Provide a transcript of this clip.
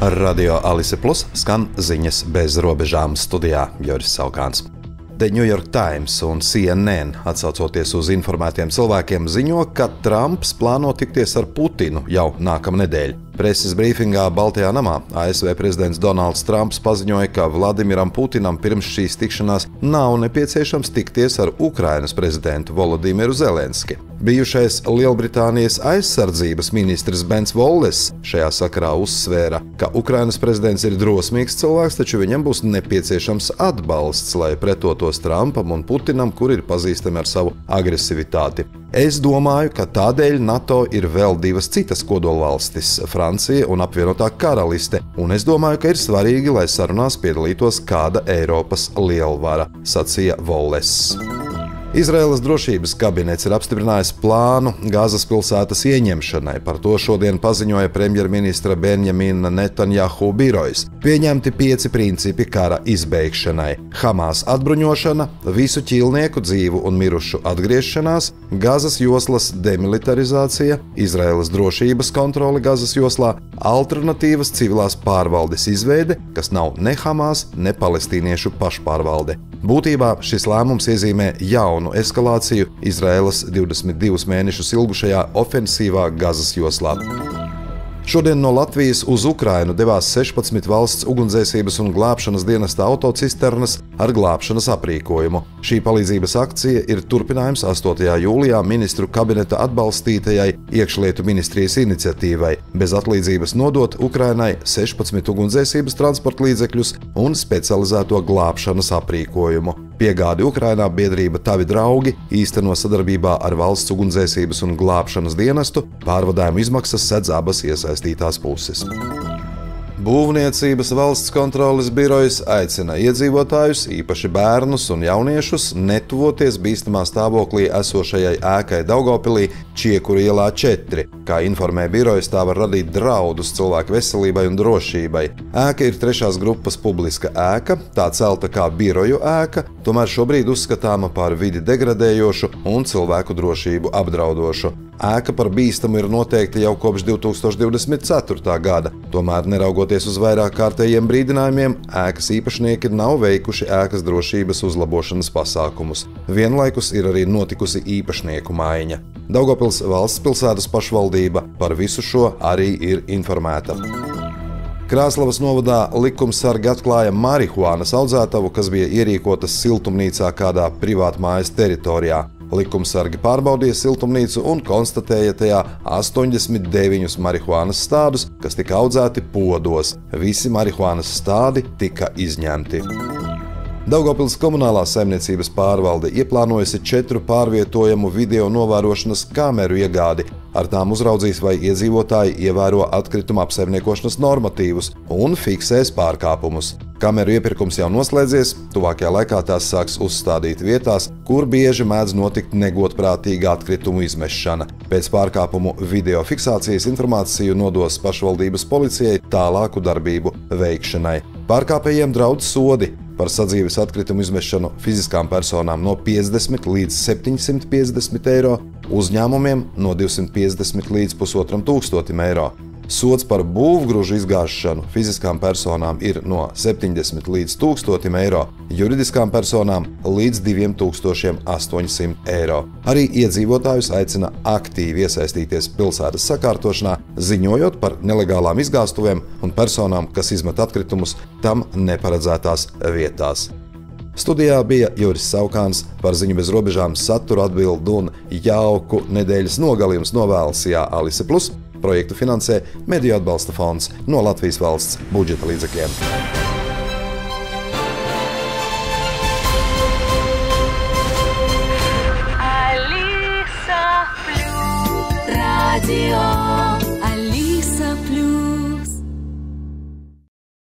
Radio Alise Plus skan ziņas bez robežām, studijā Joris Saukāns. The New York Times un CNN, atsaucoties uz informētiem cilvēkiem, ziņo, ka Trumps plāno tikties ar Putinu jau nākamnedēļ. Preses brīfingā Baltajā namā ASV prezidents Donalds Trumps paziņoja, ka Vladimiram Putinam pirms šīs tikšanās nav nepieciešams tikties ar Ukrainas prezidentu Volodimiru Zelenski. Bijušais Lielbritānijas aizsardzības ministrs Bens Volles šajā sakarā uzsvēra, ka Ukrainas prezidents ir drosmīgs cilvēks, taču viņam būs nepieciešams atbalsts, lai pretotos Trumpam un Putinam, kur ir pazīstami ar savu agresivitāti. Es domāju, ka tādēļ NATO ir vēl divas citas kodolvalstis – Francija un apvienotā karaliste, un es domāju, ka ir svarīgi, lai sarunās piedalītos kāda Eiropas lielvara, sacīja Volles. Izraēlas drošības kabinets ir apstiprinājis plānu Gazas pilsētas ieņemšanai. Par to šodien paziņoja premjerministra Benjamina Netanjahu birojas. Pieņemti 5 principi kara izbeigšanai – Hamas atbruņošana, visu ķīlnieku dzīvu un mirušu atgriešanās, Gazas joslas demilitarizācija, Izraēlas drošības kontrole Gazas joslā, alternatīvas civilās pārvaldes izveide, kas nav ne Hamas, ne palestīniešu pašpārvalde. Būtībā šis lēmums iezīmē jaunu eskalāciju Izraēlas 22 mēnešus ilgušajā ofensīvā Gazas joslā. Šodien no Latvijas uz Ukrainu devās 16 valsts ugunsdzēsības un glābšanas dienesta autocisternas ar glābšanas aprīkojumu. Šī palīdzības akcija ir turpinājums 8. jūlijā ministru kabineta atbalstītajai iekšlietu ministrijas iniciatīvai bez atlīdzības nodot Ukrainai 16 ugunsdzēsības transporta līdzekļus un specializēto glābšanas aprīkojumu. Piegādi Ukrainā biedrība Tavi draugi īsteno sadarbībā ar valsts ugunsdzēsības un glābšanas dienestu, pārvadājumu izmaksas sedz abas iesaistītās puses. Būvniecības valsts kontroles birojas aicina iedzīvotājus, īpaši bērnus un jauniešus, netuvoties bīstamā stāvoklī esošajai ēkai Daugavpilī Čiekuru ielā 4. Kā informē birojas, tā var radīt draudus cilvēku veselībai un drošībai. Ēka ir 3. grupas publiska ēka, tā celta kā biroju ēka, tomēr šobrīd uzskatāma par vidi degradējošu un cilvēku drošību apdraudošu. Ēka par bīstamu ir noteikta jau kopš 2024. gada, tomēr neraugoties uz vairāk kārtējiem brīdinājumiem, ēkas īpašnieki nav veikuši ēkas drošības uzlabošanas pasākumus. Vienlaikus ir arī notikusi īpašnieku maiņa. Daugavpils valsts pilsētas pašvaldība par visu šo arī ir informēta. Krāslavas novadā likumsargi atklāja marihuānas audzētavu, kas bija ierīkotas siltumnīcā kādā privātmājas teritorijā. Likumsargi pārbaudīja siltumnīcu un konstatēja tajā 89 marihuānas stādus, kas tika audzēti podos. Visi marihuānas stādi tika izņemti. Daugavpils komunālā saimniecības pārvalde ieplānojusi 4 pārvietojamu video novērošanas kameru iegādi. Ar tām uzraudzīs, vai iedzīvotāji ievēro atkrituma apsaimniekošanas normatīvus un fiksēs pārkāpumus. Kameru iepirkums jau noslēdzies, tuvākajā laikā tās sāks uzstādīt vietās, kur bieži mēdz notikt negodprātīga atkritumu izmešana. Pēc pārkāpumu video fiksācijas informāciju nodos pašvaldības policijai tālāku darbību veikšanai. Pārkāpējiem draud sodi par sadzīves atkritumu izmešanu fiziskām personām no 50 līdz 750 eiro, uzņēmumiem no 250 līdz 1500 eiro. Sods par būvgružu izgāšanu fiziskām personām ir no 70 līdz 1000 eiro, juridiskām personām līdz 2800 eiro. Arī iedzīvotājus aicina aktīvi iesaistīties pilsētas sakārtošanā, ziņojot par nelegālām izgāstuvēm un personām, kas izmet atkritumus tam neparedzētās vietās. Studijā bija Joris Saukāns, par ziņu bez robežām saturu atbildu un jauku nedēļas nogali jums novēlas Alise Plus. Projektu finansē Mediju atbalsta fonds no Latvijas valsts budžeta līdzekļiem.